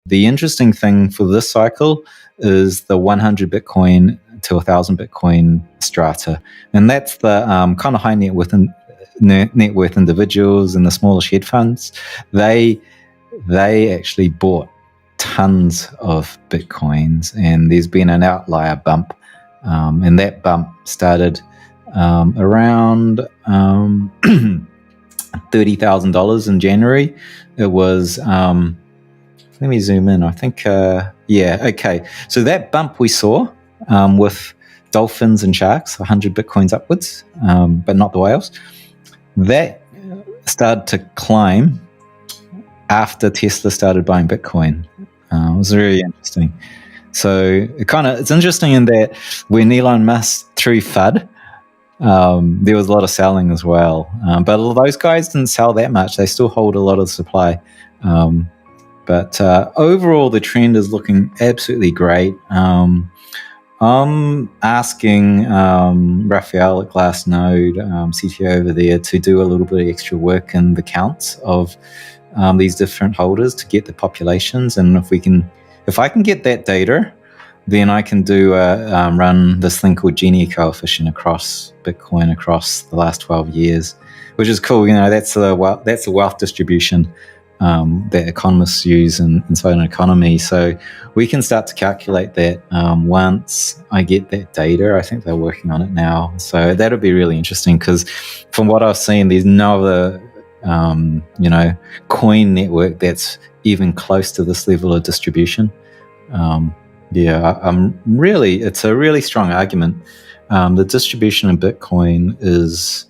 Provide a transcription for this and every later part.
The interesting thing for this cycle is the 100 Bitcoin to 1,000 Bitcoin strata, and that's the kind of high net worth individuals and the smallish hedge funds. They actually bought tons of Bitcoins, and there's been an outlier bump, and that bump started around $30,000 in January. It was let me zoom in. I think okay. So that bump we saw with dolphins and sharks, 100 Bitcoins upwards, but not the whales, that started to climb after Tesla started buying Bitcoin. It was very interesting. So it's interesting in that when Elon Musk threw FUD, there was a lot of selling as well. But those guys didn't sell that much. They still hold a lot of supply. But overall, the trend is looking absolutely great. I'm asking Raoul at Glassnode, CTO over there, to do a little bit of extra work in the counts of these different holders to get the populations. And if I can get that data, then I can do run this thing called Gini coefficient across Bitcoin across the last 12 years, which is cool. That's the wealth distribution that economists use inside an economy. So we can start to calculate that once I get that data. I think they're working on it now. So that'll be really interesting, because from what I've seen, there's no other coin network that's even close to this level of distribution. It's a really strong argument. The distribution in Bitcoin is,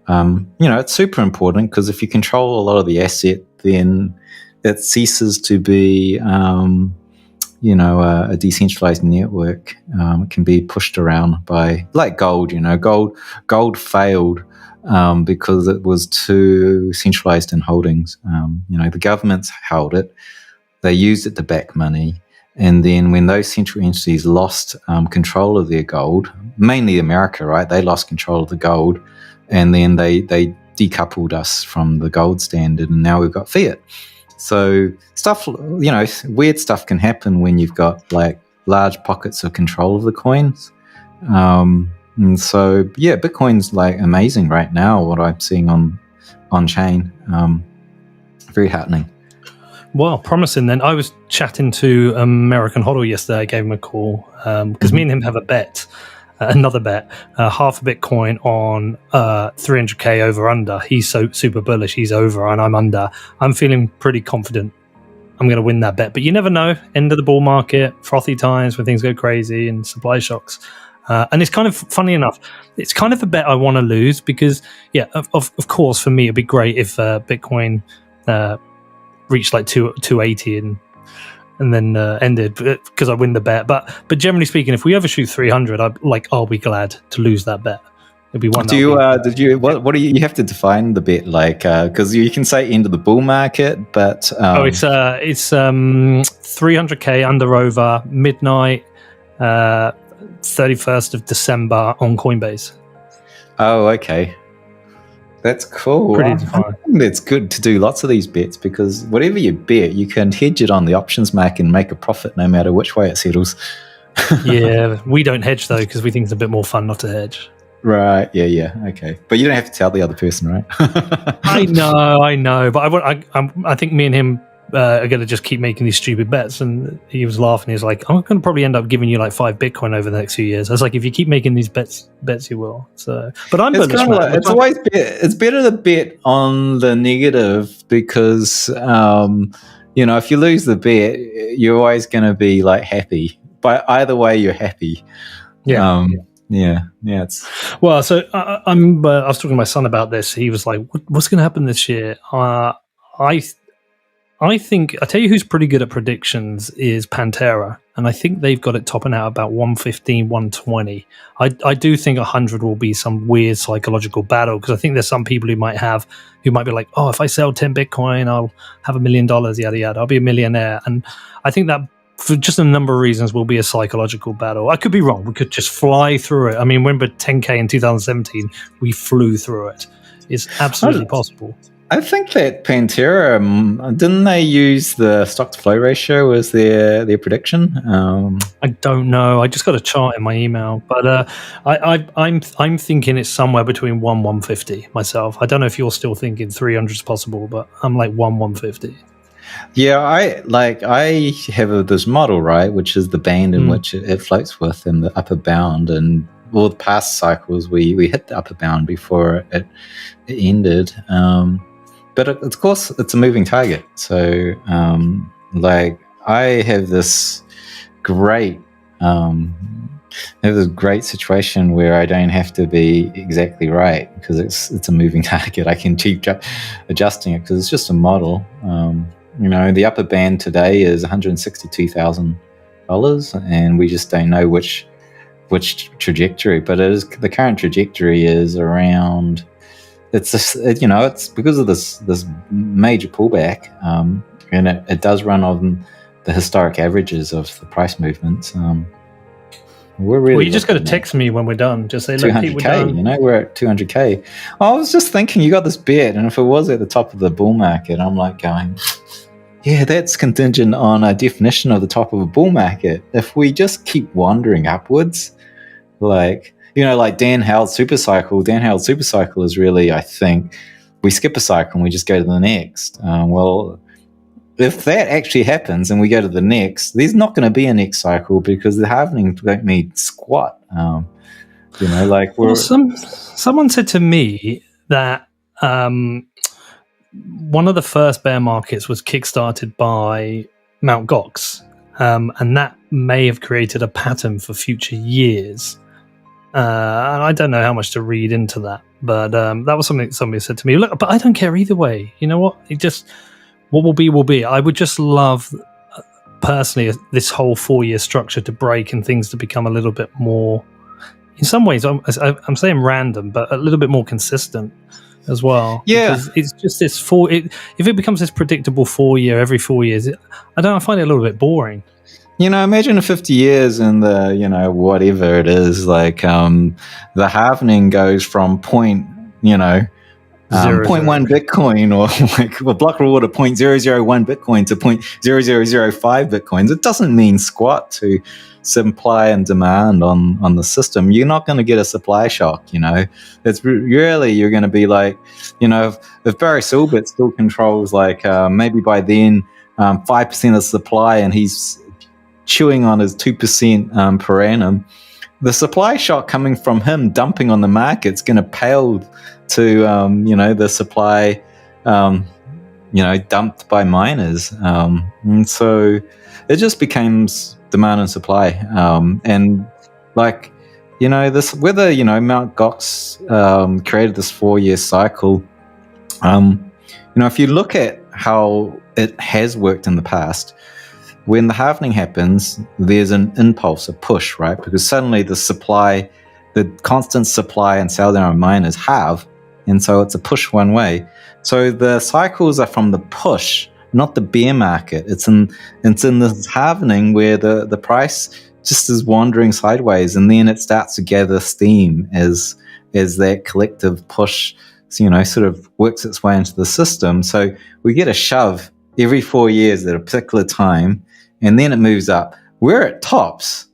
it's super important, because if you control a lot of the asset, then it ceases to be, a decentralized network. It can be pushed around by, like gold. Gold failed because it was too centralized in holdings. The governments held it, they used it to back money. And then when those central entities lost control of their gold, mainly America, right? They lost control of the gold, and then they decoupled us from the gold standard, and now we've got fiat. So stuff, weird stuff can happen when you've got like large pockets of control of the coins. And so, Bitcoin's like amazing right now, what I'm seeing on chain. Very heartening. Well, promising then. I was chatting to American Hodl yesterday. I gave him a call because me and him have a bet, another bet, half a Bitcoin on 300K over under. He's so super bullish. He's over and I'm under. I'm feeling pretty confident I'm going to win that bet. But you never know. End of the bull market, frothy times when things go crazy and supply shocks. And it's kind of funny enough. It's kind of a bet I want to lose because, of course, for me, it'd be great if Bitcoin reached like 280 and then ended because I win the bet. But generally speaking, if we overshoot 300, I'll be glad to lose that bet. It'd be one. What do you have to define the bet like? Because you can say end of the bull market, but it's 300K under over midnight, 31st of December on Coinbase. Oh, okay. That's cool. I think it's good to do lots of these bets, because whatever you bet, you can hedge it on the options market and make a profit no matter which way it settles. Yeah, we don't hedge though, because we think it's a bit more fun not to hedge. Right. Yeah. Okay. But you don't have to tell the other person, right? I know. But I think me and him are going to just keep making these stupid bets. And he was laughing. He was like, I'm going to probably end up giving you like 5 Bitcoin over the next few years. I was like, if you keep making these bets you will. So, but I'm bullish. It's better to bet on the negative, because if you lose the bet, you're always going to be like happy. But either way, you're happy. Yeah. Well, so I was talking to my son about this. He was like, "What's going to happen this year?" I think I tell you who's pretty good at predictions is Pantera, and I think they've got it topping out about 115, 120. I do think 100 will be some weird psychological battle, because I think there's some people who might be like, "Oh, if I sell 10 Bitcoin, I'll have $1 million, yada yada. I'll be a millionaire." And I think that, for just a number of reasons, will be a psychological battle. I could be wrong. We could just fly through it. I mean, remember 10K in 2017? We flew through it. It's absolutely possible. I think that Pantera, didn't they use the stock to flow ratio as their prediction? I don't know. I just got a chart in my email, but I'm thinking it's somewhere between 150 myself. I don't know if you're still thinking 300 is possible, but I'm like 150. Yeah, I have this model, right, which is the band in which it floats with, and the upper bound. And all the past cycles, we hit the upper bound before it ended. But of course, it's a moving target. So, I have this great situation where I don't have to be exactly right because it's a moving target. I can keep adjusting it because it's just a model. The upper band today is $162,000, and we just don't know which trajectory. But the current trajectory is around. It's because of this major pullback, and it does run on the historic averages of the price movements. We're really. Well, you just got to text me when we're done. Just say, look, Pete, we're done. We're at 200K. I was just thinking, you got this bet, and if it was at the top of the bull market, I'm like going, yeah, that's contingent on a definition of the top of a bull market. If we just keep wandering upwards, like Dan Howell's super cycle. Dan Howell's super cycle is really, I think, we skip a cycle and we just go to the next. Well, if that actually happens and we go to the next, there's not going to be a next cycle because the halvening don't mean squat. Someone said to me that one of the first bear markets was kickstarted by Mt. Gox, and that may have created a pattern for future years. And I don't know how much to read into that, but that was something somebody said to me. Look, but I don't care either way. You know what? What will be, will be. I would just love, personally, this whole 4-year structure to break and things to become a little bit more, in some ways, I'm saying random, but a little bit more consistent as well. Yeah. Because it's just this if it becomes this predictable 4-year, every 4 years, I find it a little bit boring. Imagine in 50 years and the, whatever it is, like the halvening goes from 0.1 Bitcoin or like a block reward of 0.001 Bitcoin to 0.0005 Bitcoins. It doesn't mean squat to supply and demand on the system. You're not going to get a supply shock, It's really, you're going to be like, if Barry Silbert still controls like maybe by then 5% of the supply and he's chewing on his 2% per annum, the supply shock coming from him dumping on the market's going to pale to the supply dumped by miners, and so it just becomes demand and supply, and like this whether Mt. Gox created this 4-year cycle. If you look at how it has worked in the past, when the halvening happens, there's an impulse, a push, right? Because suddenly the constant supply and sell down of miners halve, and so it's a push one way. So the cycles are from the push, not the bear market. It's in this halvening where the price just is wandering sideways, and then it starts to gather steam as that collective push, sort of works its way into the system. So we get a shove every 4 years at a particular time, and then it moves up. Where it tops,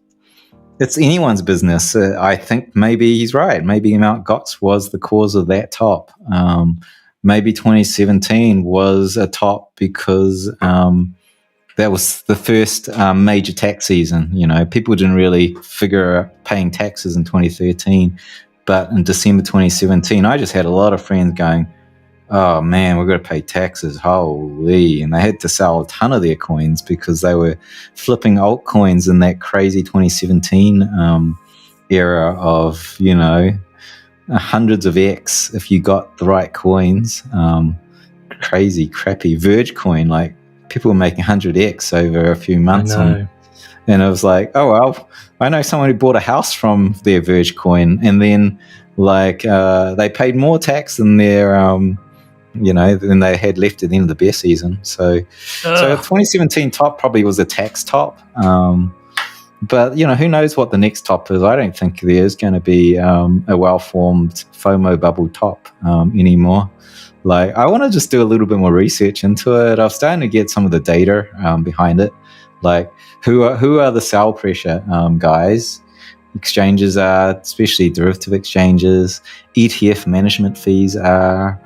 it's anyone's business. I think maybe he's right. Maybe Mt. Gox was the cause of that top. Maybe 2017 was a top because that was the first major tax season. People didn't really figure out paying taxes in 2013. But in December 2017, I just had a lot of friends going, oh man, we've got to pay taxes, holy. And they had to sell a ton of their coins because they were flipping altcoins in that crazy 2017 era of, hundreds of X if you got the right coins. Crazy, crappy Verge coin, like people were making 100X over a few months. And I was like, oh, well, I know someone who bought a house from their Verge coin, and then they paid more tax than their than they had left at the end of the bear season. So 2017 top probably was a tax top. But, who knows what the next top is. I don't think there's going to be a well-formed FOMO bubble top anymore. Like, I want to just do a little bit more research into it. I'm starting to get some of the data behind it. Like, who are the sell pressure guys? Exchanges are, especially derivative exchanges. ETF management fees are.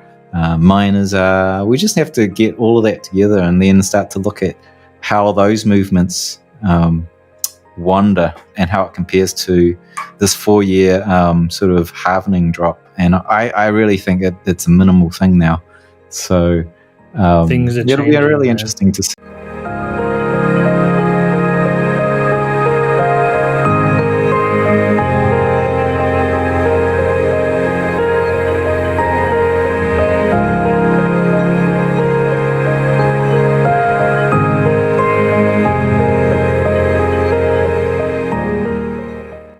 Miners are. We just have to get all of that together and then start to look at how those movements wander and how it compares to this 4-year sort of halvening drop. And I really think it's a minimal thing now. So Things are it'll be changing, really man. interesting to see.